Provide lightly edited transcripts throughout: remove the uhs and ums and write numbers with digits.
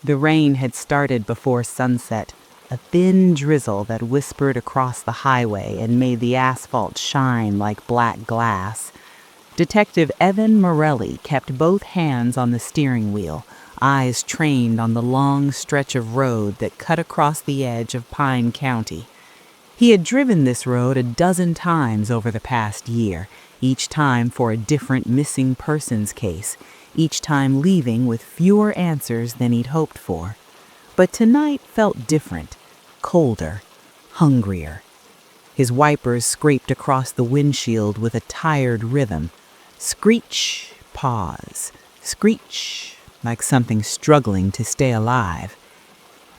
The rain had started before sunset, a thin drizzle that whispered across the highway and made the asphalt shine like black glass. Detective Evan Morelli kept both hands on the steering wheel, eyes trained on the long stretch of road that cut across the edge of Pine County. He had driven this road a dozen times over the past year, each time for a different missing persons case, each time leaving with fewer answers than he'd hoped for. But tonight felt different, colder, hungrier. His wipers scraped across the windshield with a tired rhythm. Screech, pause, screech, like something struggling to stay alive.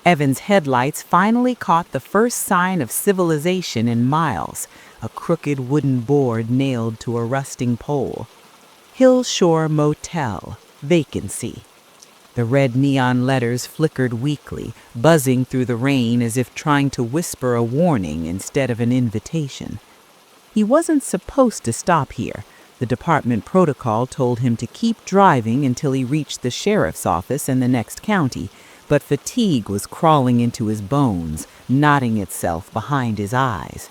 Evan's headlights finally caught the first sign of civilization in miles, a crooked wooden board nailed to a rusting pole. Hillshore Motel, vacancy. The red neon letters flickered weakly, buzzing through the rain as if trying to whisper a warning instead of an invitation. He wasn't supposed to stop here. The department protocol told him to keep driving until he reached the sheriff's office in the next county, but fatigue was crawling into his bones, knotting itself behind his eyes.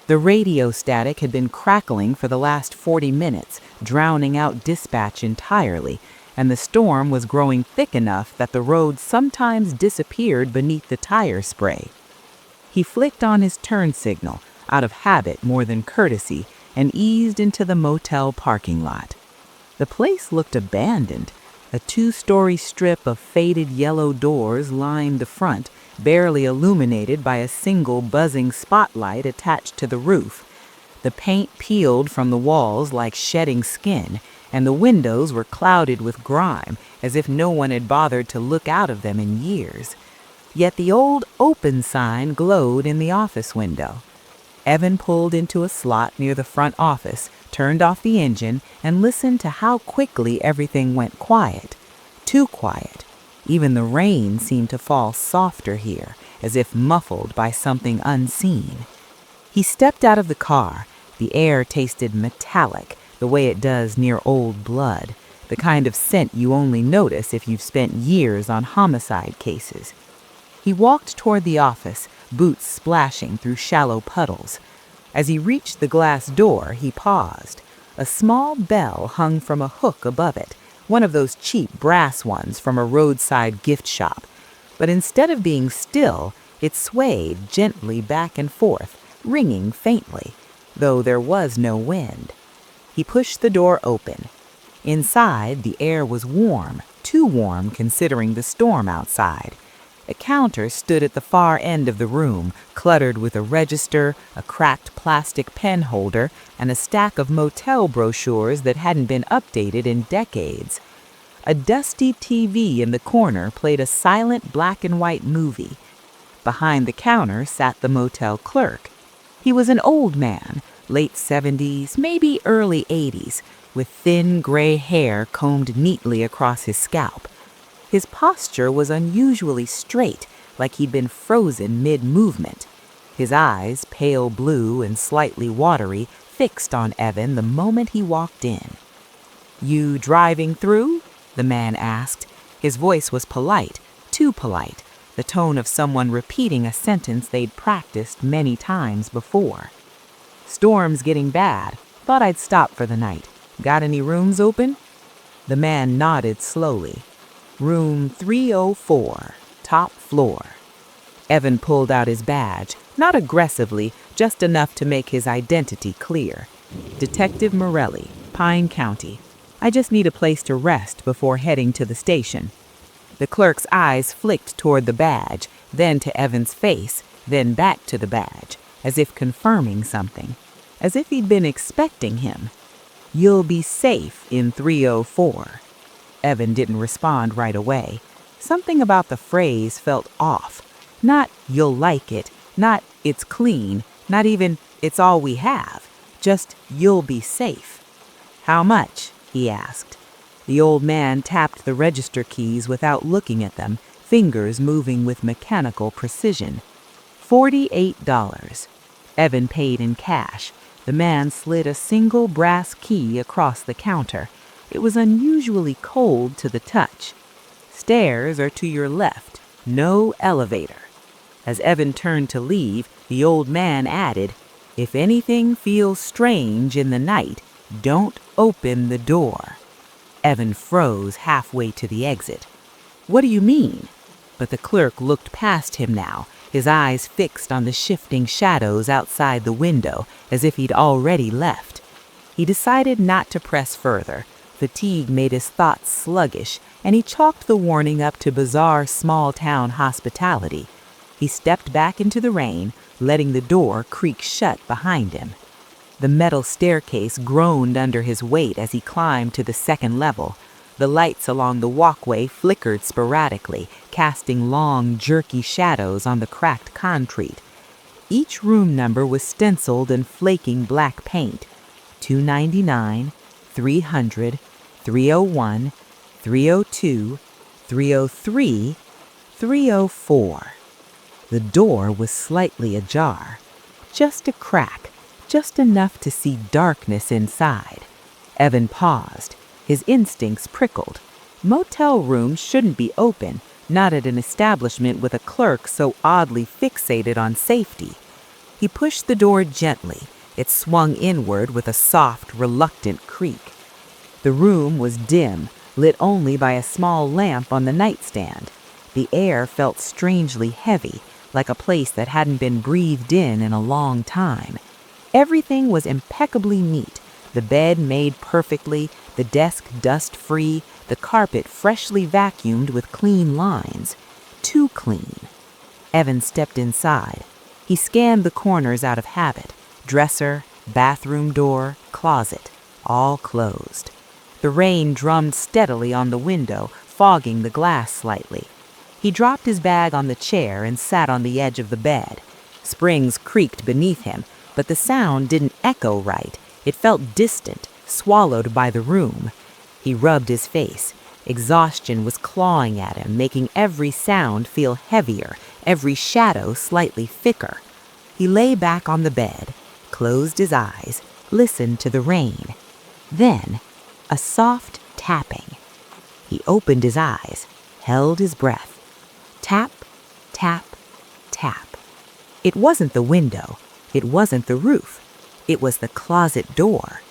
The radio static had been crackling for the last 40 minutes, drowning out dispatch entirely, and the storm was growing thick enough that the road sometimes disappeared beneath the tire spray. He flicked on his turn signal, out of habit more than courtesy, and eased into the motel parking lot. The place looked abandoned. A 2-story strip of faded yellow doors lined the front, barely illuminated by a single buzzing spotlight attached to the roof. The paint peeled from the walls like shedding skin, and the windows were clouded with grime, as if no one had bothered to look out of them in years. Yet the old open sign glowed in the office window. Evan pulled into a slot near the front office, turned off the engine, and listened to how quickly everything went quiet. Too quiet. Even the rain seemed to fall softer here, as if muffled by something unseen. He stepped out of the car. The air tasted metallic, the way it does near old blood, the kind of scent you only notice if you've spent years on homicide cases. He walked toward the office, boots splashing through shallow puddles. As he reached the glass door, he paused. A small bell hung from a hook above it, one of those cheap brass ones from a roadside gift shop. But instead of being still, it swayed gently back and forth, ringing faintly, though there was no wind. He pushed the door open. Inside, the air was warm, too warm considering the storm outside. A counter stood at the far end of the room, cluttered with a register, a cracked plastic pen holder, and a stack of motel brochures that hadn't been updated in decades. A dusty TV in the corner played a silent black and white movie. Behind the counter sat the motel clerk. He was an old man, late 70s, maybe early 80s, with thin gray hair combed neatly across his scalp. His posture was unusually straight, like he'd been frozen mid-movement. His eyes, pale blue and slightly watery, fixed on Evan the moment he walked in. "You driving through?" the man asked. His voice was polite, too polite, the tone of someone repeating a sentence they'd practiced many times before. "Storm's getting bad. Thought I'd stop for the night. Got any rooms open?" The man nodded slowly. "Room 304, top floor." Evan pulled out his badge, not aggressively, just enough to make his identity clear. "Detective Morelli, Pine County. I just need a place to rest before heading to the station." The clerk's eyes flicked toward the badge, then to Evan's face, then back to the badge, as if confirming something, as if he'd been expecting him. "You'll be safe in 304. Evan didn't respond right away. Something about the phrase felt off. Not "you'll like it," not "it's clean," not even "it's all we have." Just "you'll be safe." "How much?" he asked. The old man tapped the register keys without looking at them, fingers moving with mechanical precision. $48. Evan paid in cash. The man slid a single brass key across the counter. It was unusually cold to the touch. Stairs are to your left, no elevator." As Evan turned to leave, the old man added, "If anything feels strange in the night, don't open the door." Evan froze halfway to the exit. "What do you mean?" But the clerk looked past him now, his eyes fixed on the shifting shadows outside the window, as if he'd already left. He decided not to press further. Fatigue made his thoughts sluggish, and he chalked the warning up to bizarre small-town hospitality. He stepped back into the rain, letting the door creak shut behind him. The metal staircase groaned under his weight as he climbed to the second level. The lights along the walkway flickered sporadically, casting long, jerky shadows on the cracked concrete. Each room number was stenciled in flaking black paint: 299, 300, 301, 302, 303, 304. The door was slightly ajar. Just a crack, just enough to see darkness inside. Evan paused. His instincts prickled. Motel rooms shouldn't be open, not at an establishment with a clerk so oddly fixated on safety. He pushed the door gently. It swung inward with a soft, reluctant creak. The room was dim, lit only by a small lamp on the nightstand. The air felt strangely heavy, like a place that hadn't been breathed in a long time. Everything was impeccably neat. The bed made perfectly, the desk dust-free, the carpet freshly vacuumed with clean lines. Too clean. Evan stepped inside. He scanned the corners out of habit. Dresser, bathroom door, closet, all closed. The rain drummed steadily on the window, fogging the glass slightly. He dropped his bag on the chair and sat on the edge of the bed. Springs creaked beneath him, but the sound didn't echo right. It felt distant, swallowed by the room. He rubbed his face. Exhaustion was clawing at him, making every sound feel heavier, every shadow slightly thicker. He lay back on the bed, closed his eyes, listened to the rain. Then, a soft tapping. He opened his eyes, held his breath. Tap, tap, tap. It wasn't the window. It wasn't the roof. It was the closet door.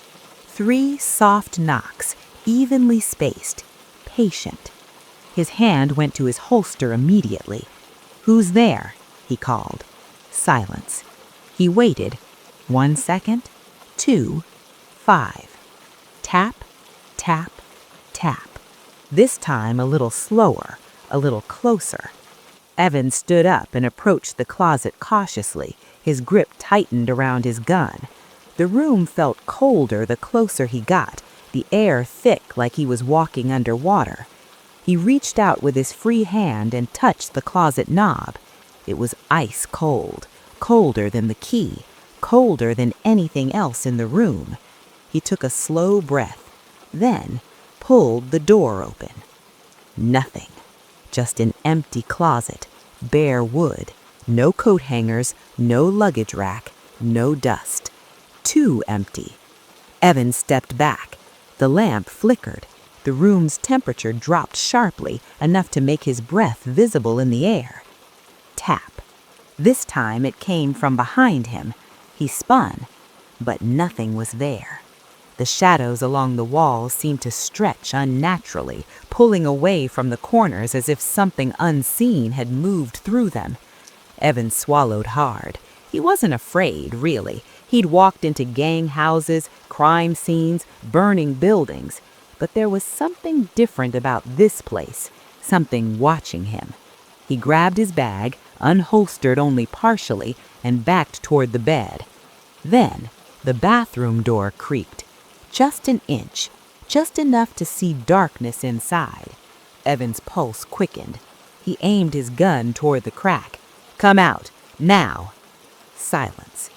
3 soft knocks, evenly spaced, patient. His hand went to his holster immediately. "Who's there?" he called. Silence. He waited. 1 second, 2, 5. Tap, tap, tap. This time a little slower, a little closer. Evan stood up and approached the closet cautiously, his grip tightened around his gun. The room felt colder the closer he got, the air thick like he was walking underwater. He reached out with his free hand and touched the closet knob. It was ice cold, colder than the key, colder than anything else in the room. He took a slow breath, then pulled the door open. Nothing. Just an empty closet, bare wood, no coat hangers, no luggage rack, no dust. Too empty. Evan stepped back. The lamp flickered. The room's temperature dropped sharply, enough to make his breath visible in the air. Tap. This time it came from behind him. He spun, but nothing was there. The shadows along the walls seemed to stretch unnaturally, pulling away from the corners as if something unseen had moved through them. Evan swallowed hard. He wasn't afraid, really. He'd walked into gang houses, crime scenes, burning buildings. But there was something different about this place, something watching him. He grabbed his bag, unholstered only partially, and backed toward the bed. Then, the bathroom door creaked. Just an inch, just enough to see darkness inside. Evan's pulse quickened. He aimed his gun toward the crack. "Come out, now!" Silence.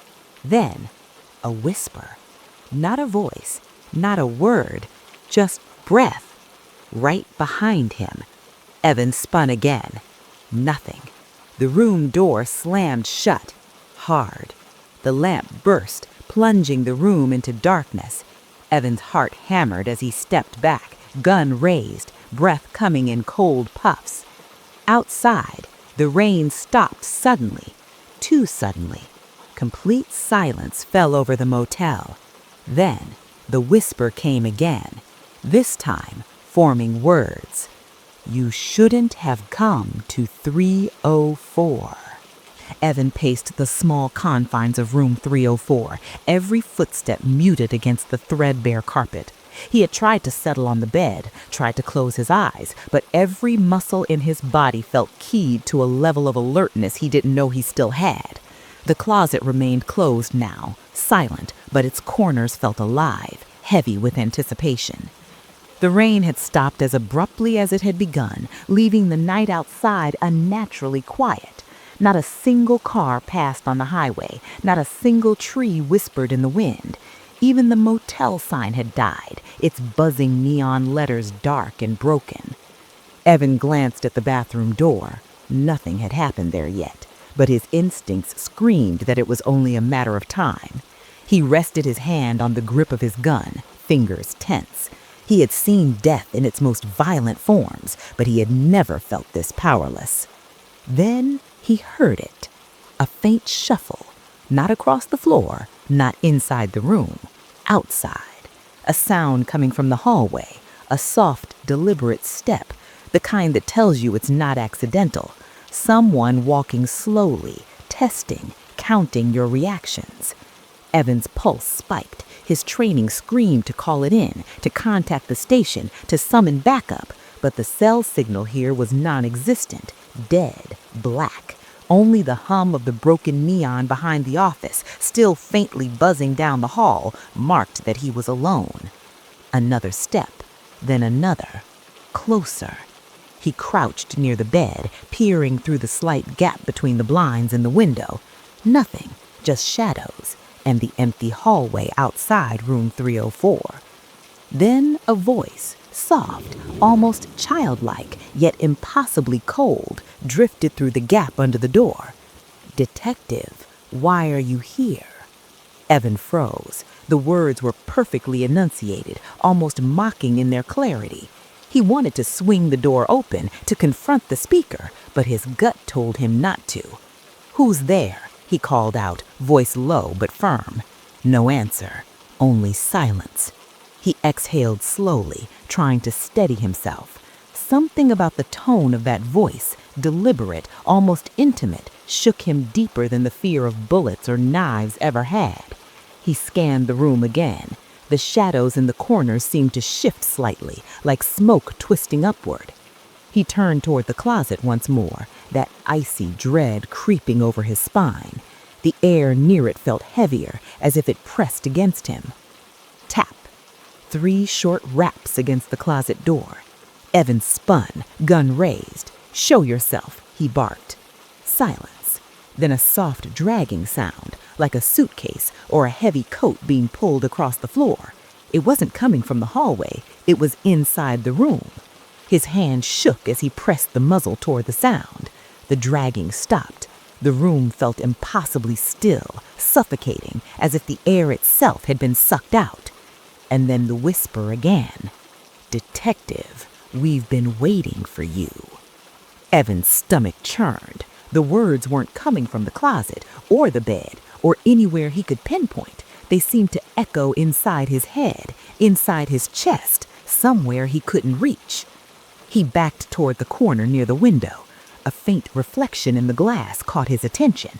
Then, a whisper. Not a voice, not a word, just breath. Right behind him. Evan spun again. Nothing. The room door slammed shut, hard. The lamp burst, plunging the room into darkness. Evan's heart hammered as he stepped back, gun raised, breath coming in cold puffs. Outside, the rain stopped suddenly, too suddenly. Complete silence fell over the motel. Then, the whisper came again, this time forming words. "You shouldn't have come to 304. Evan paced the small confines of room 304, every footstep muted against the threadbare carpet. He had tried to settle on the bed, tried to close his eyes, but every muscle in his body felt keyed to a level of alertness he didn't know he still had. The closet remained closed now, silent, but its corners felt alive, heavy with anticipation. The rain had stopped as abruptly as it had begun, leaving the night outside unnaturally quiet. Not a single car passed on the highway, not a single tree whispered in the wind. Even the motel sign had died, its buzzing neon letters dark and broken. Evan glanced at the bathroom door. Nothing had happened there yet, but his instincts screamed that it was only a matter of time. He rested his hand on the grip of his gun, fingers tense. He had seen death in its most violent forms, but he had never felt this powerless. Then he heard it. A faint shuffle, not across the floor, not inside the room, outside. A sound coming from the hallway, a soft, deliberate step, the kind that tells you it's not accidental. Someone walking slowly, testing, counting your reactions. Evan's pulse spiked. His training screamed to call it in, to contact the station, to summon backup, but the cell signal here was non-existent, dead, black. Only the hum of the broken neon behind the office, still faintly buzzing down the hall, marked that he was alone. Another step, then another, closer. He crouched near the bed, peering through the slight gap between the blinds and the window. Nothing, just shadows, and the empty hallway outside room 304. Then a voice, soft, almost childlike, yet impossibly cold, drifted through the gap under the door. "Detective, why are you here?" Evan froze. The words were perfectly enunciated, almost mocking in their clarity. He wanted to swing the door open, to confront the speaker, but his gut told him not to. "Who's there?" he called out, voice low but firm. No answer, only silence. He exhaled slowly, trying to steady himself. Something about the tone of that voice, deliberate, almost intimate, shook him deeper than the fear of bullets or knives ever had. He scanned the room again. The shadows in the corners seemed to shift slightly, like smoke twisting upward. He turned toward the closet once more, that icy dread creeping over his spine. The air near it felt heavier, as if it pressed against him. Tap. 3 short raps against the closet door. Evan spun, gun raised. "Show yourself," he barked. Silence. Then a soft dragging sound, like a suitcase or a heavy coat being pulled across the floor. It wasn't coming from the hallway, it was inside the room. His hand shook as he pressed the muzzle toward the sound. The dragging stopped. The room felt impossibly still, suffocating, as if the air itself had been sucked out. And then the whisper again. "Detective, we've been waiting for you." Evan's stomach churned. The words weren't coming from the closet, or the bed, or anywhere he could pinpoint. They seemed to echo inside his head, inside his chest, somewhere he couldn't reach. He backed toward the corner near the window. A faint reflection in the glass caught his attention.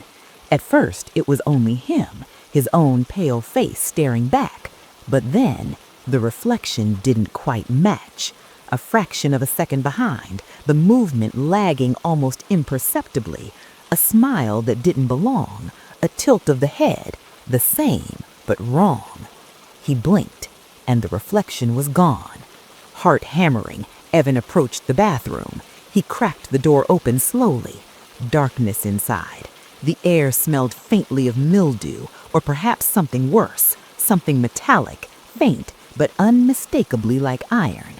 At first, it was only him, his own pale face staring back. But then, the reflection didn't quite match. A fraction of a second behind, the movement lagging almost imperceptibly, a smile that didn't belong, a tilt of the head, the same, but wrong. He blinked, and the reflection was gone. Heart hammering, Evan approached the bathroom. He cracked the door open slowly. Darkness inside. The air smelled faintly of mildew, or perhaps something worse, something metallic, faint, but unmistakably like iron.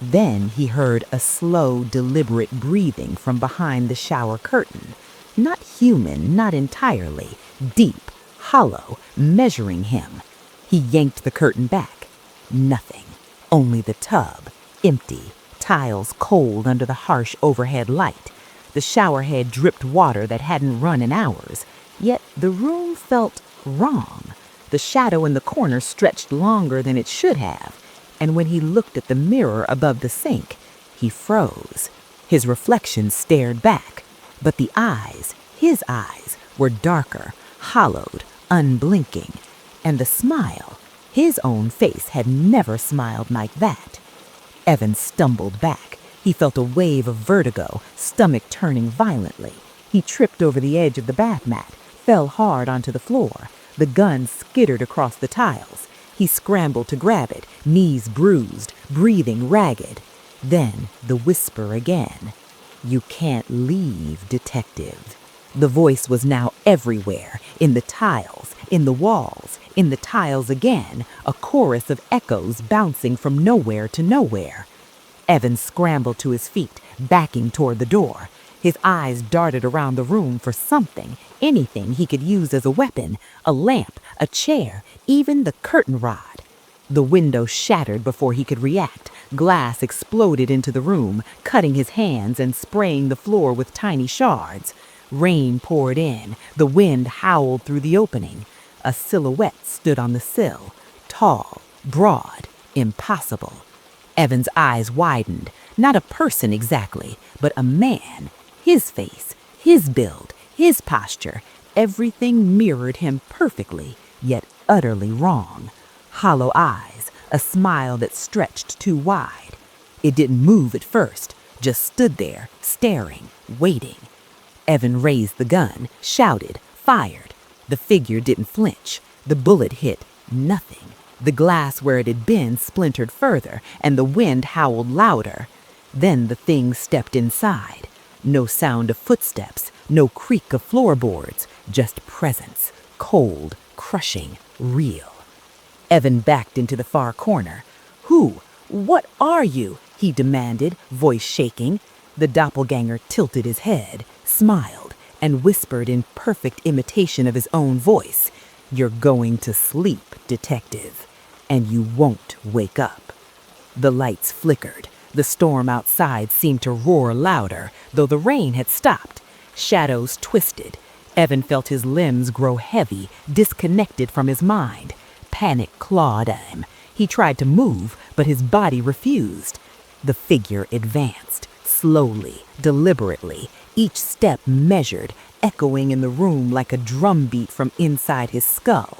Then he heard a slow, deliberate breathing from behind the shower curtain. Not human, not entirely. Deep, hollow, measuring him. He yanked the curtain back. Nothing. Only the tub. Empty. tiles cold under the harsh overhead light. The shower head dripped water that hadn't run in hours, yet the room felt wrong. The shadow in the corner stretched longer than it should have, and when he looked at the mirror above the sink, he froze. His reflection stared back, but the eyes, his eyes, were darker, hollowed, unblinking, and the smile, his own face had never smiled like that. Evan stumbled back. He felt a wave of vertigo, stomach turning violently. He tripped over the edge of the bath mat, fell hard onto the floor. The gun skittered across the tiles. He scrambled to grab it, knees bruised, breathing ragged. Then the whisper again. "You can't leave, detective." The voice was now everywhere, in the tiles, in the walls, in the tiles again, a chorus of echoes bouncing from nowhere to nowhere. Evan scrambled to his feet, backing toward the door. His eyes darted around the room for something, anything he could use as a weapon, a lamp, a chair, even the curtain rod. The window shattered before he could react. Glass exploded into the room, cutting his hands and spraying the floor with tiny shards. Rain poured in. The wind howled through the opening. A silhouette stood on the sill, tall, broad, impossible. Evan's eyes widened. Not a person exactly, but a man. His face, his build, his posture, everything mirrored him perfectly, yet utterly wrong. Hollow eyes, a smile that stretched too wide. It didn't move at first, just stood there, staring, waiting. Evan raised the gun, shouted, fired. The figure didn't flinch. The bullet hit nothing. The glass where it had been splintered further, and the wind howled louder. Then the thing stepped inside. No sound of footsteps, no creak of floorboards, just presence, cold, crushing, real. Evan backed into the far corner. "Who? What are you?" he demanded, voice shaking. The doppelganger tilted his head, smiled, and whispered in perfect imitation of his own voice, "You're going to sleep, detective, and you won't wake up." The lights flickered. The storm outside seemed to roar louder, though the rain had stopped. Shadows twisted. Evan felt his limbs grow heavy, disconnected from his mind. Panic clawed at him. He tried to move, but his body refused. The figure advanced, slowly, deliberately, each step measured, echoing in the room like a drumbeat from inside his skull.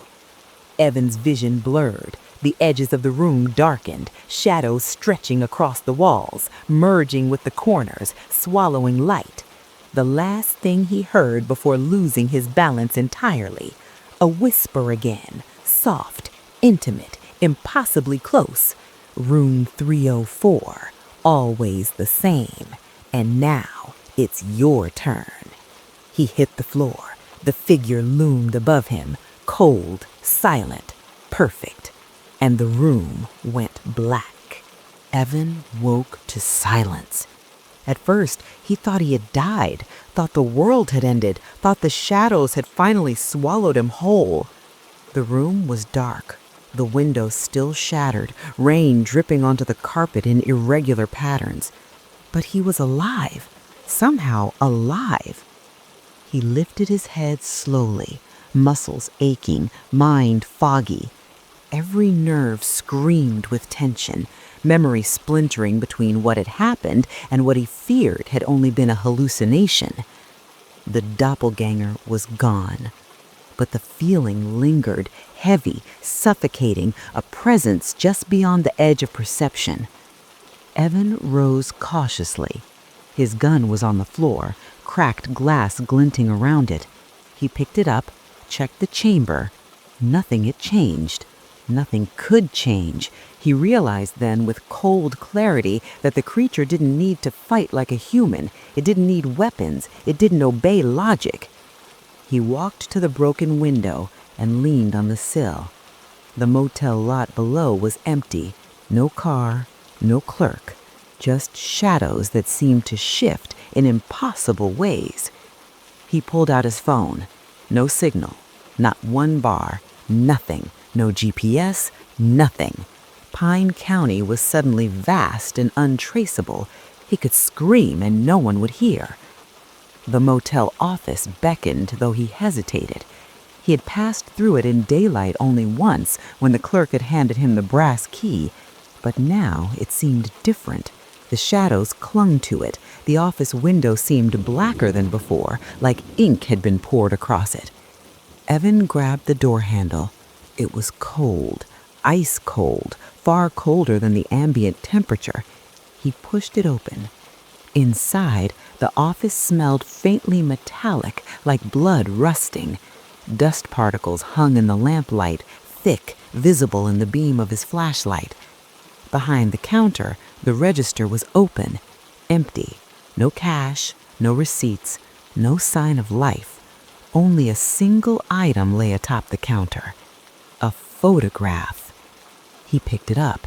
Evan's vision blurred. The edges of the room darkened, shadows stretching across the walls, merging with the corners, swallowing light. The last thing he heard before losing his balance entirely, a whisper again, soft, intimate, impossibly close. "Room 304, always the same, and now it's your turn." He hit the floor. The figure loomed above him, cold, silent, perfect. And the room went black. Evan woke to silence. At first, he thought he had died, thought the world had ended, thought the shadows had finally swallowed him whole. The room was dark, the windows still shattered, rain dripping onto the carpet in irregular patterns. But he was alive, somehow alive. He lifted his head slowly, muscles aching, mind foggy. Every nerve screamed with tension, memory splintering between what had happened and what he feared had only been a hallucination. The doppelganger was gone, but the feeling lingered, heavy, suffocating, a presence just beyond the edge of perception. Evan rose cautiously. His gun was on the floor, cracked glass glinting around it. He picked it up, checked the chamber. Nothing had changed. Nothing could change. He realized then with cold clarity that the creature didn't need to fight like a human. It didn't need weapons. It didn't obey logic. He walked to the broken window and leaned on the sill. The motel lot below was empty. No car, no clerk, just shadows that seemed to shift in impossible ways. He pulled out his phone. No signal, not one bar, nothing. No GPS, nothing. Pine County was suddenly vast and untraceable. He could scream and no one would hear. The motel office beckoned, though he hesitated. He had passed through it in daylight only once, when the clerk had handed him the brass key, but now it seemed different. The shadows clung to it. The office window seemed blacker than before, like ink had been poured across it. Evan grabbed the door handle. It was cold, ice cold, far colder than the ambient temperature. He pushed it open. Inside, the office smelled faintly metallic, like blood rusting. Dust particles hung in the lamplight, thick, visible in the beam of his flashlight. Behind the counter, the register was open, empty. No cash, no receipts, no sign of life. Only a single item lay atop the counter. A photograph. He picked it up.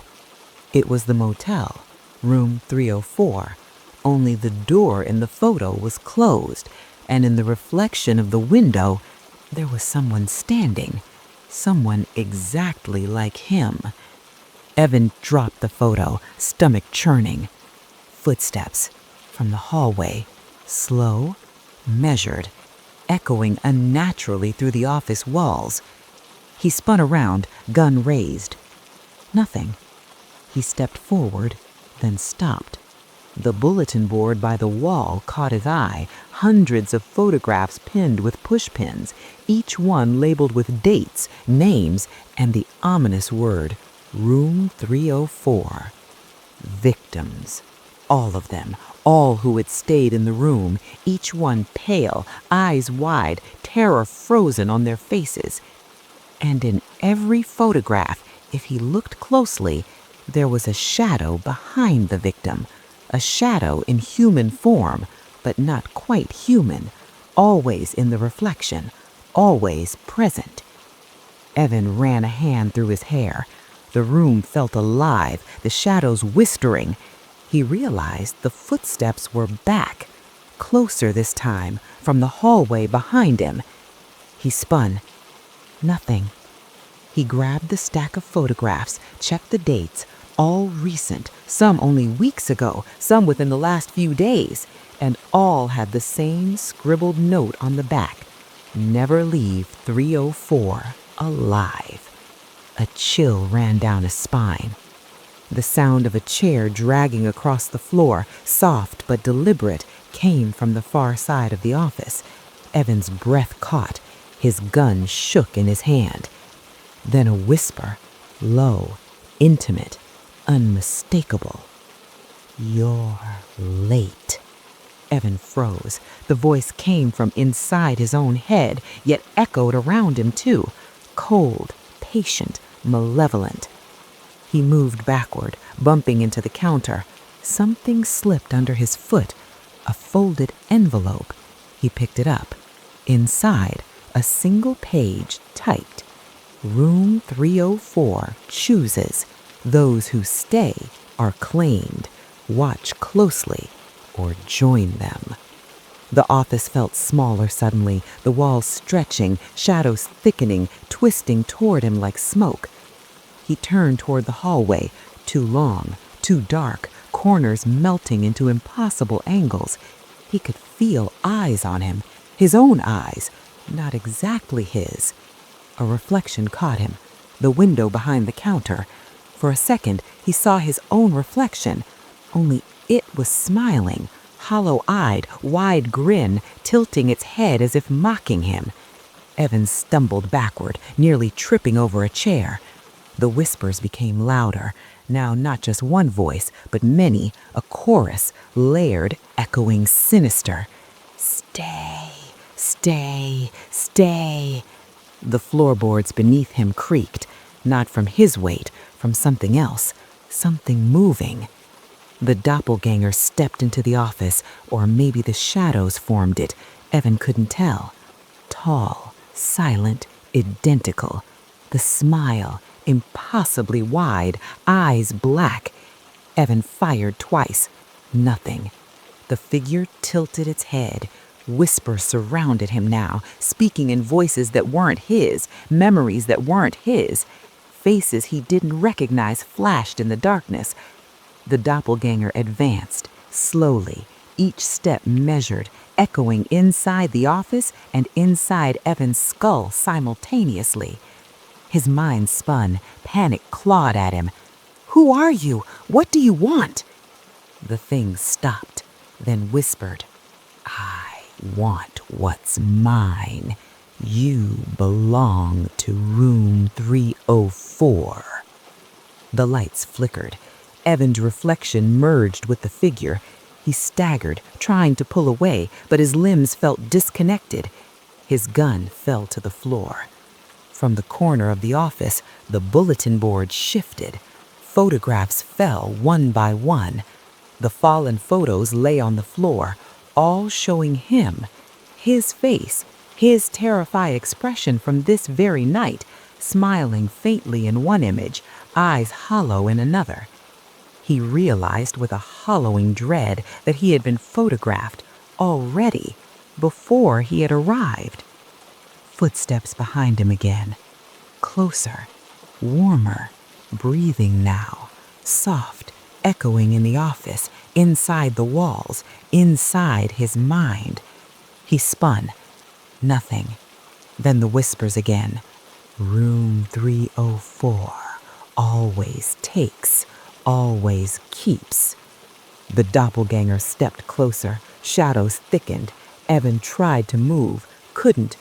It was the motel, room 304. Only the door in the photo was closed, and in the reflection of the window, there was someone standing. Someone exactly like him. Evan dropped the photo, stomach churning. Footsteps from the hallway, slow, measured, echoing unnaturally through the office walls. He spun around, gun raised. Nothing. He stepped forward, then stopped. The bulletin board by the wall caught his eye, hundreds of photographs pinned with pushpins, each one labeled with dates, names, and the ominous word, Room 304. Victims. All of them, all who had stayed in the room, each one pale, eyes wide, terror frozen on their faces. And in every photograph, if he looked closely, there was a shadow behind the victim. A shadow in human form, but not quite human, always in the reflection, always present. Evan ran a hand through his hair. The room felt alive, the shadows whispering. He realized the footsteps were back, closer this time, from the hallway behind him. He spun. Nothing. He grabbed the stack of photographs, checked the dates, all recent, some only weeks ago, some within the last few days, and all had the same scribbled note on the back. Never leave 304 alive. A chill ran down his spine. The sound of a chair dragging across the floor, soft but deliberate, came from the far side of the office. Evan's breath caught. His gun shook in his hand. Then a whisper, low, intimate, unmistakable. You're late. Evan froze. The voice came from inside his own head, yet echoed around him too. Cold, patient, malevolent. He moved backward, bumping into the counter. Something slipped under his foot. A folded envelope. He picked it up. Inside, a single page typed. Room 304 chooses. Those who stay are claimed. Watch closely or join them. The office felt smaller suddenly, the walls stretching, shadows thickening, twisting toward him like smoke. He turned toward the hallway, too long, too dark, corners melting into impossible angles. He could feel eyes on him, his own eyes, not exactly his. A reflection caught him, the window behind the counter. For a second, he saw his own reflection, only it was smiling, hollow-eyed, wide grin, tilting its head as if mocking him. Evan stumbled backward, nearly tripping over a chair. The whispers became louder, now not just one voice, but many, a chorus, layered, echoing sinister. Stay, stay, stay. The floorboards beneath him creaked, not from his weight, from something else, something moving. The doppelganger stepped into the office, or maybe the shadows formed it. Evan couldn't tell. Tall, silent, identical. The smile, impossibly wide, eyes black. Evan fired twice. Nothing. The figure tilted its head. Whispers surrounded him now, speaking in voices that weren't his, memories that weren't his. faces he didn't recognize flashed in the darkness. The doppelganger advanced, slowly, each step measured, echoing inside the office and inside Evan's skull simultaneously. His mind spun, panic clawed at him. "Who are you? What do you want?" The thing stopped, then whispered, "I want what's mine. You belong to room 304. The lights flickered. Evan's reflection merged with the figure. He staggered, trying to pull away, but his limbs felt disconnected. His gun fell to the floor. From the corner of the office, the bulletin board shifted. Photographs fell one by one. The fallen photos lay on the floor, all showing him, his face, his terrified expression from this very night, smiling faintly in one image, eyes hollow in another. He realized with a hollowing dread that he had been photographed already, before he had arrived. Footsteps behind him again. Closer, warmer, breathing now, soft, echoing in the office, inside the walls, inside his mind. He spun. Nothing. Then the whispers again. Room 304 always takes, always keeps. The doppelganger stepped closer. Shadows thickened. Evan tried to move, couldn't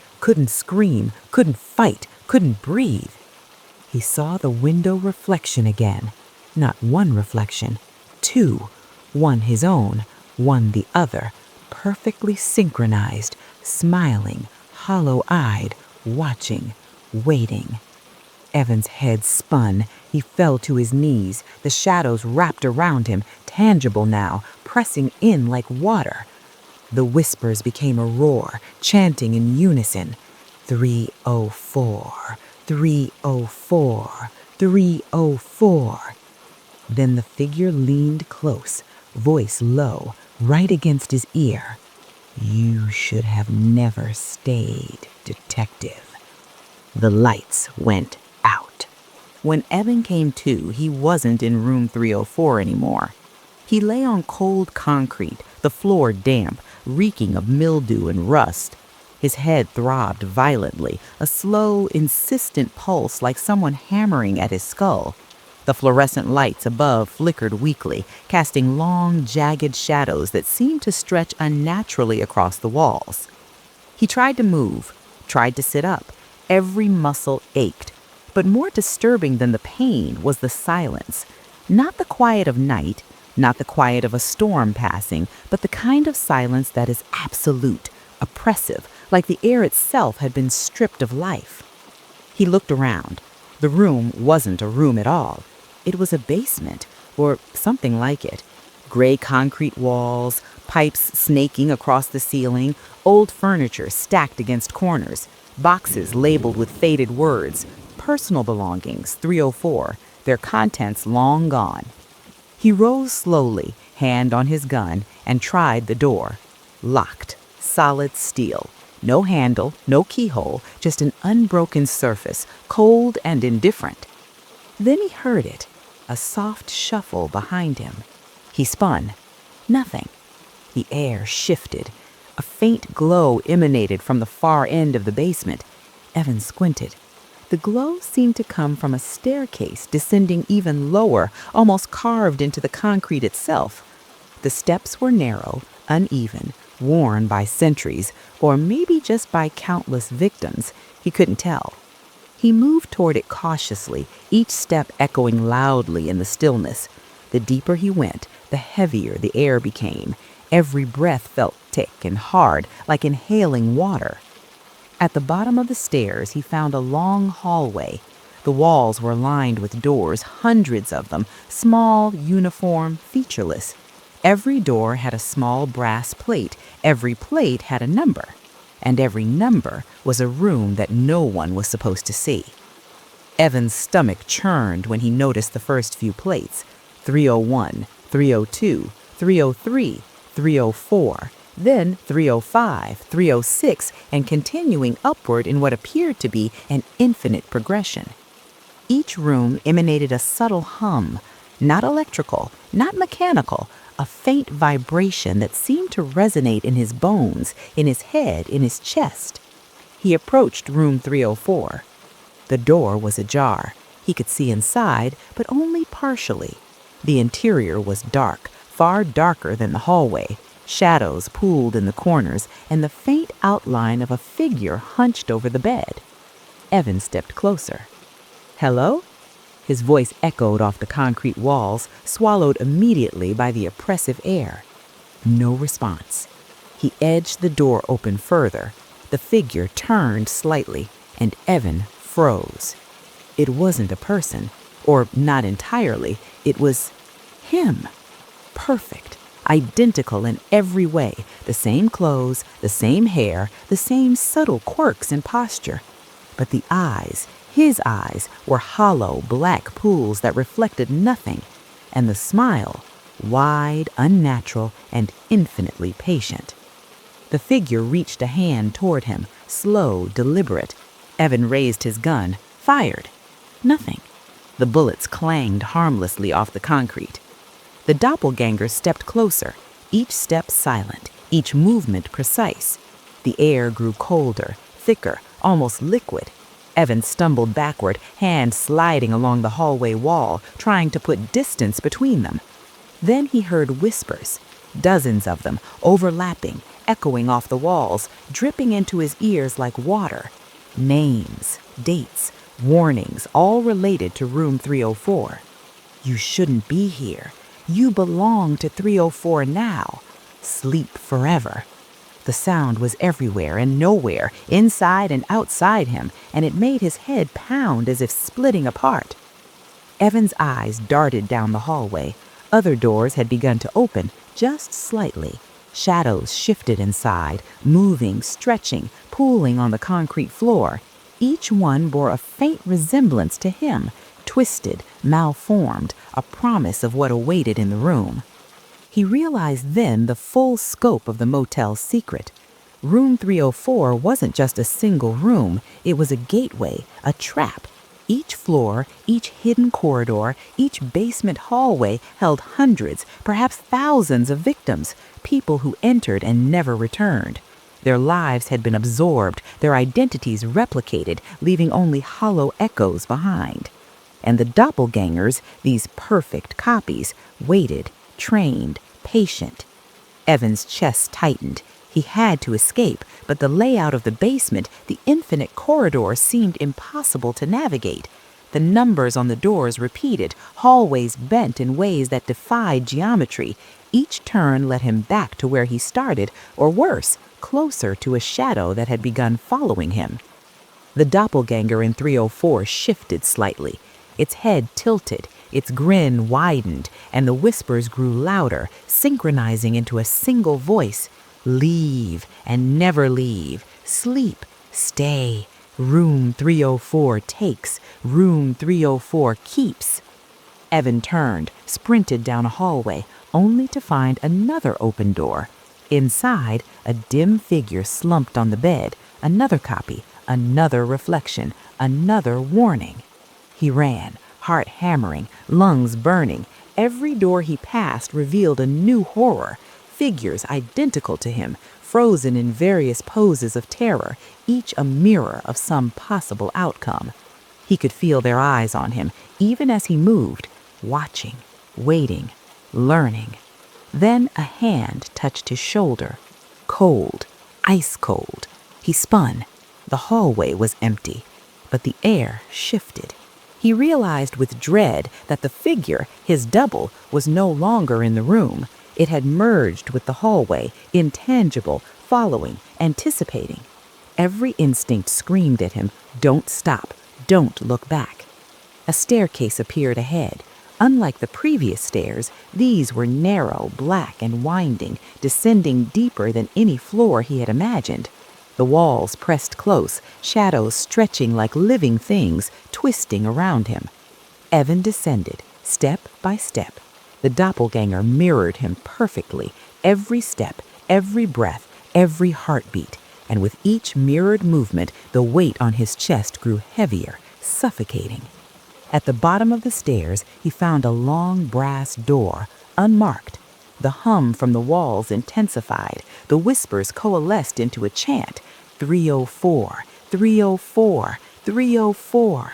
scream, couldn't fight, couldn't breathe. He saw the window reflection again. Not one reflection, two. One his own, one the other, perfectly synchronized, smiling, hollow-eyed, watching, waiting. Evan's head spun. He fell to his knees. The shadows wrapped around him, tangible now, pressing in like water. The whispers became a roar, chanting in unison. 304, 304, 304. Then the figure leaned close, voice low, right against his ear. You should have never stayed, detective. The lights went out. When Evan came to, he wasn't in room 304 anymore. He lay on cold concrete, the floor damp, reeking of mildew and rust. His head throbbed violently, a slow, insistent pulse like someone hammering at his skull. The fluorescent lights above flickered weakly, casting long, jagged shadows that seemed to stretch unnaturally across the walls. He tried to move, tried to sit up. Every muscle ached. But more disturbing than the pain was the silence. Not the quiet of night, not the quiet of a storm passing, but the kind of silence that is absolute, oppressive, like the air itself had been stripped of life. He looked around. The room wasn't a room at all. It was a basement, or something like it. Gray concrete walls, pipes snaking across the ceiling, old furniture stacked against corners, boxes labeled with faded words, personal belongings, 304, their contents long gone. He rose slowly, hand on his gun, and tried the door. Locked, solid steel. No handle, no keyhole, just an unbroken surface, cold and indifferent. Then he heard it, a soft shuffle behind him. He spun. Nothing. The air shifted. A faint glow emanated from the far end of the basement. Evan squinted. The glow seemed to come from a staircase descending even lower, almost carved into the concrete itself. The steps were narrow, uneven, worn by centuries, or maybe just by countless victims. He couldn't tell. He moved toward it cautiously, each step echoing loudly in the stillness. The deeper he went, the heavier the air became. Every breath felt thick and hard, like inhaling water. At the bottom of the stairs, he found a long hallway. The walls were lined with doors, hundreds of them, small, uniform, featureless. Every door had a small brass plate. Every plate had a number. And every number was a room that no one was supposed to see. Evan's stomach churned when he noticed the first few plates. 301, 302, 303, 304, then 305, 306, and continuing upward in what appeared to be an infinite progression. Each room emanated a subtle hum, not electrical, not mechanical, a faint vibration that seemed to resonate in his bones, in his head, in his chest. He approached room 304. The door was ajar. He could see inside, but only partially. The interior was dark, far darker than the hallway. Shadows pooled in the corners, and the faint outline of a figure hunched over the bed. Evan stepped closer. "Hello?" His voice echoed off the concrete walls, swallowed immediately by the oppressive air. No response. He edged the door open further. The figure turned slightly, and Evan froze. It wasn't a person, or not entirely. It was him. Perfect, identical in every way, the same clothes, the same hair, the same subtle quirks in posture. But the eyes, his eyes, were hollow black pools that reflected nothing, and the smile, wide, unnatural, and infinitely patient. The figure reached a hand toward him, slow, deliberate. Evan raised his gun, fired. Nothing. The bullets clanged harmlessly off the concrete. The doppelganger stepped closer, each step silent, each movement precise. The air grew colder, thicker, almost liquid. Evan stumbled backward, hand sliding along the hallway wall, trying to put distance between them. Then he heard whispers, dozens of them, overlapping, echoing off the walls, dripping into his ears like water. Names, dates, warnings, all related to room 304. You shouldn't be here. You belong to 304 now. Sleep forever. The sound was everywhere and nowhere, inside and outside him, and it made his head pound as if splitting apart. Evan's eyes darted down the hallway. Other doors had begun to open, just slightly. Shadows shifted inside, moving, stretching, pooling on the concrete floor. Each one bore a faint resemblance to him, twisted, malformed, a promise of what awaited in the room. He realized then the full scope of the motel's secret. Room 304 wasn't just a single room, it was a gateway, a trap. Each floor, each hidden corridor, each basement hallway held hundreds, perhaps thousands of victims, people who entered and never returned. Their lives had been absorbed, their identities replicated, leaving only hollow echoes behind. And the doppelgangers, these perfect copies, waited, trained, patient. Evan's chest tightened. He had to escape, but the layout of the basement, the infinite corridors, seemed impossible to navigate. The numbers on the doors repeated, hallways bent in ways that defied geometry. Each turn led him back to where he started, or worse, closer to a shadow that had begun following him. The doppelganger in 304 shifted slightly. Its head tilted, its grin widened, and the whispers grew louder, synchronizing into a single voice. Leave and never leave. Sleep, stay. Room 304 takes. Room 304 keeps. Evan turned, sprinted down a hallway, only to find another open door. Inside, a dim figure slumped on the bed. Another copy, another reflection, another warning. He ran, heart hammering, lungs burning. Every door he passed revealed a new horror. Figures identical to him, frozen in various poses of terror, each a mirror of some possible outcome. He could feel their eyes on him, even as he moved, watching, waiting, learning. Then a hand touched his shoulder. Cold, ice cold. He spun. The hallway was empty, but the air shifted. He realized with dread that the figure, his double, was no longer in the room. It had merged with the hallway, intangible, following, anticipating. Every instinct screamed at him, "Don't stop, don't look back." A staircase appeared ahead. Unlike the previous stairs, these were narrow, black, and winding, descending deeper than any floor he had imagined. The walls pressed close, shadows stretching like living things, twisting around him. Evan descended, step by step. The doppelganger mirrored him perfectly, every step, every breath, every heartbeat, and with each mirrored movement, the weight on his chest grew heavier, suffocating. At the bottom of the stairs, he found a long brass door, unmarked. The hum from the walls intensified. The whispers coalesced into a chant. 304, 304, 304.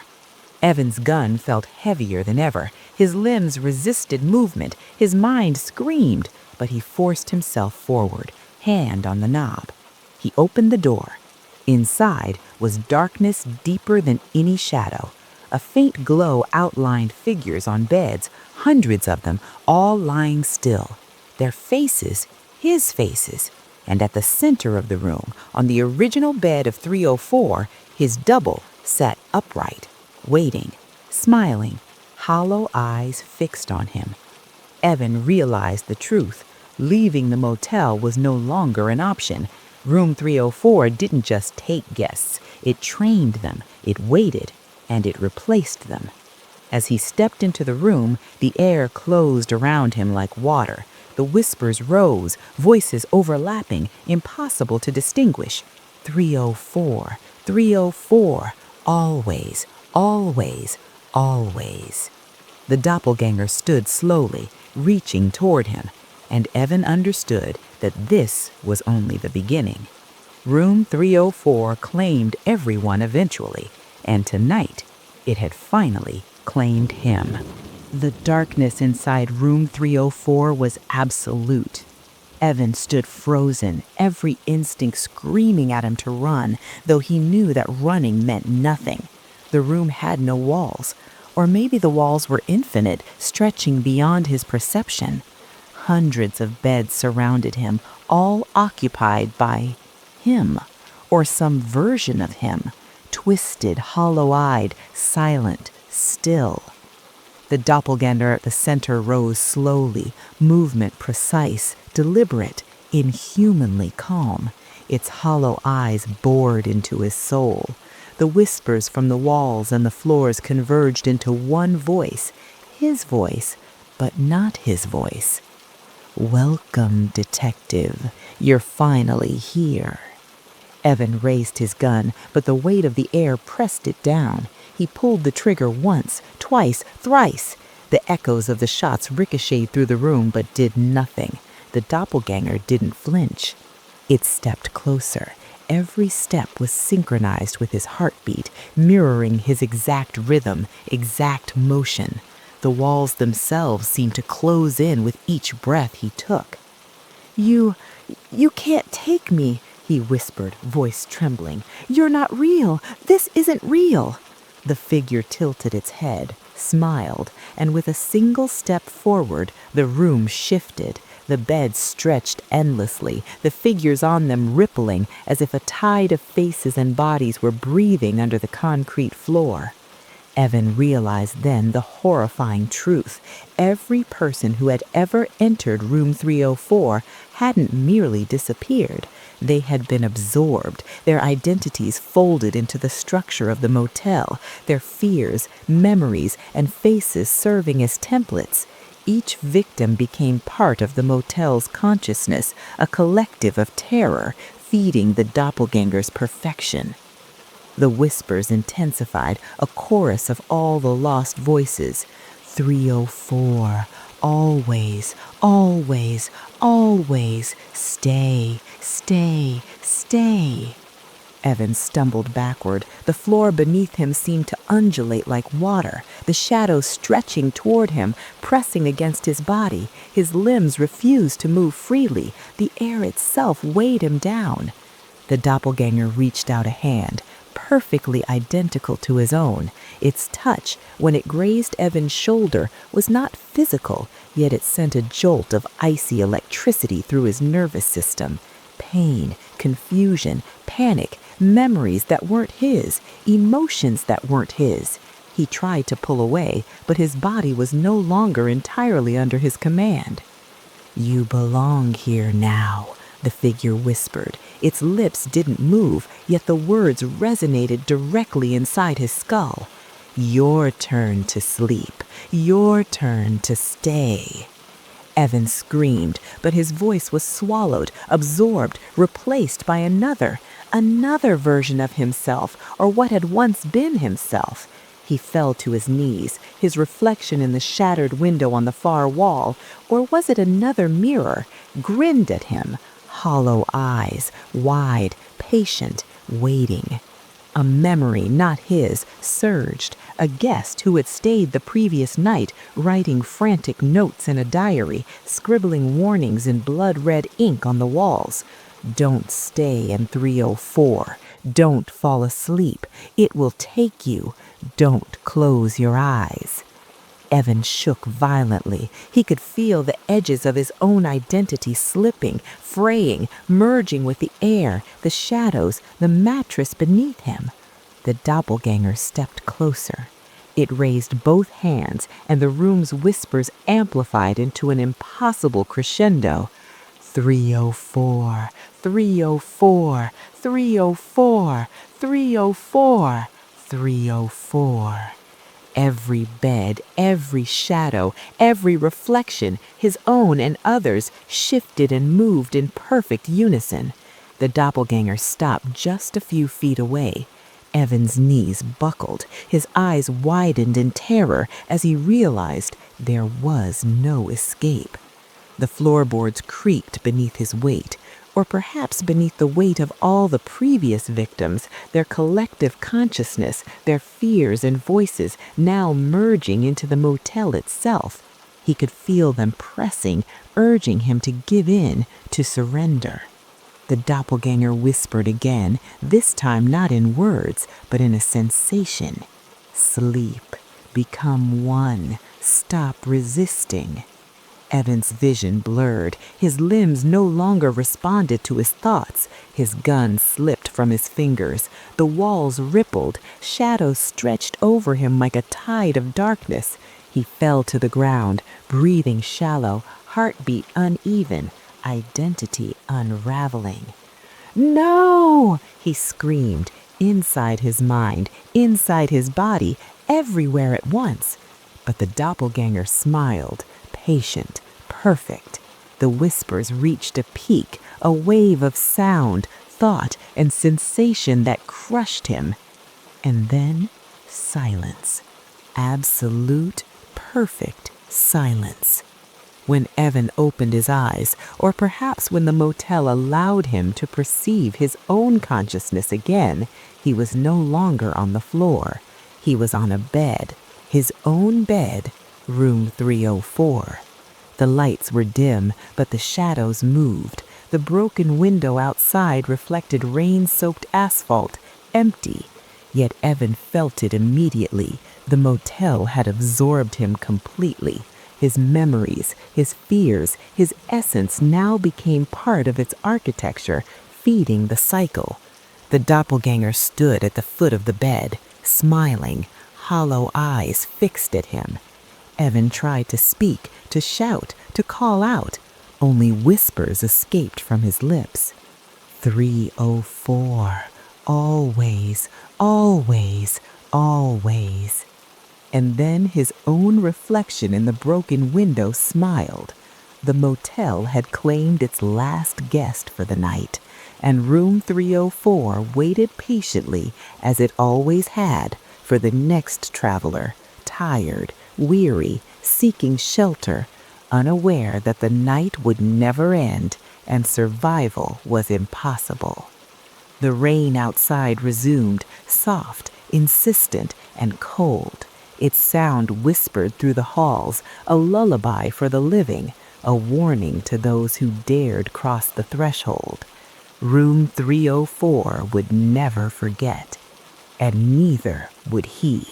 Evan's gun felt heavier than ever. His limbs resisted movement. His mind screamed, but he forced himself forward, hand on the knob. He opened the door. Inside was darkness deeper than any shadow. A faint glow outlined figures on beds, hundreds of them, all lying still. Their faces, his faces. And at the center of the room, on the original bed of 304, his double sat upright, waiting, smiling, hollow eyes fixed on him. Evan realized the truth. Leaving the motel was no longer an option. Room 304 didn't just take guests. It trained them, it waited, and it replaced them. As he stepped into the room, the air closed around him like water. The whispers rose, voices overlapping, impossible to distinguish. 304, 304, always, always, always. The doppelganger stood slowly, reaching toward him, and Evan understood that this was only the beginning. Room 304 claimed everyone eventually, and tonight it had finally claimed him. The darkness inside room 304 was absolute. Evan stood frozen, every instinct screaming at him to run, though he knew that running meant nothing. The room had no walls, or maybe the walls were infinite, stretching beyond his perception. Hundreds of beds surrounded him, all occupied by him, or some version of him, twisted, hollow-eyed, silent, still. The doppelganger at the center rose slowly, movement precise, deliberate, inhumanly calm. Its hollow eyes bored into his soul. The whispers from the walls and the floors converged into one voice, his voice, but not his voice. "Welcome, detective. You're finally here." Evan raised his gun, but the weight of the air pressed it down. He pulled the trigger once, twice, thrice. The echoes of the shots ricocheted through the room but did nothing. The doppelganger didn't flinch. It stepped closer. Every step was synchronized with his heartbeat, mirroring his exact rhythm, exact motion. The walls themselves seemed to close in with each breath he took. You can't take me," he whispered, voice trembling. "You're not real. This isn't real." The figure tilted its head, smiled, and with a single step forward, the room shifted. The beds stretched endlessly, the figures on them rippling as if a tide of faces and bodies were breathing under the concrete floor. Evan realized then the horrifying truth. Every person who had ever entered room 304 hadn't merely disappeared. They had been absorbed, their identities folded into the structure of the motel, their fears, memories, and faces serving as templates. Each victim became part of the motel's consciousness, a collective of terror, feeding the doppelganger's perfection. The whispers intensified, a chorus of all the lost voices. 304, always, always, always, stay, stay, stay. Evan stumbled backward. The floor beneath him seemed to undulate like water, the shadows stretching toward him, pressing against his body. His limbs refused to move freely. The air itself weighed him down. The doppelganger reached out a hand, perfectly identical to his own. Its touch, when it grazed Evan's shoulder, was not physical, yet it sent a jolt of icy electricity through his nervous system. Pain, confusion, panic, memories that weren't his, emotions that weren't his. He tried to pull away, but his body was no longer entirely under his command. "You belong here now," the figure whispered. Its lips didn't move, yet the words resonated directly inside his skull. "Your turn to sleep. Your turn to stay." Evan screamed, but his voice was swallowed, absorbed, replaced by another version of himself, or what had once been himself. He fell to his knees, his reflection in the shattered window on the far wall, or was it another mirror, grinned at him, hollow eyes, wide, patient, waiting. A memory not his surged, a guest who had stayed the previous night, writing frantic notes in a diary, scribbling warnings in blood-red ink on the walls. Don't stay in 304. Don't fall asleep. It will take you. Don't close your eyes. Evan shook violently. He could feel the edges of his own identity slipping, fraying, merging with the air, the shadows, the mattress beneath him. The doppelganger stepped closer. It raised both hands, and the room's whispers amplified into an impossible crescendo. 304, 304, 304, 304, 304. Every bed, every shadow, every reflection, his own and others, shifted and moved in perfect unison. The doppelganger stopped just a few feet away. Evan's knees buckled, his eyes widened in terror as he realized there was no escape. The floorboards creaked beneath his weight, or perhaps beneath the weight of all the previous victims, their collective consciousness, their fears and voices now merging into the motel itself. He could feel them pressing, urging him to give in, to surrender. The doppelganger whispered again, this time not in words, but in a sensation. Sleep. Become one. Stop resisting. Evan's vision blurred. His limbs no longer responded to his thoughts. His gun slipped from his fingers. The walls rippled. Shadows stretched over him like a tide of darkness. He fell to the ground, breathing shallow, heartbeat uneven, identity unraveling. "No!" he screamed, inside his mind, inside his body, everywhere at once. But the doppelganger smiled, patient, perfect. The whispers reached a peak, a wave of sound, thought, and sensation that crushed him. And then silence. Absolute, perfect silence. When Evan opened his eyes, or perhaps when the motel allowed him to perceive his own consciousness again, he was no longer on the floor. He was on a bed, his own bed, room 304. The lights were dim, but the shadows moved. The broken window outside reflected rain-soaked asphalt, empty. Yet Evan felt it immediately. The motel had absorbed him completely. His memories, his fears, his essence now became part of its architecture, feeding the cycle. The doppelganger stood at the foot of the bed, smiling, hollow eyes fixed at him. Evan tried to speak, to shout, to call out. Only whispers escaped from his lips. 304. Always, always, always. And then his own reflection in the broken window smiled. The motel had claimed its last guest for the night, and room 304 waited patiently, as it always had, for the next traveler, tired, weary, seeking shelter, unaware that the night would never end and survival was impossible. The rain outside resumed, soft, insistent, and cold. Its sound whispered through the halls, a lullaby for the living, a warning to those who dared cross the threshold. Room 304 would never forget, and neither would he.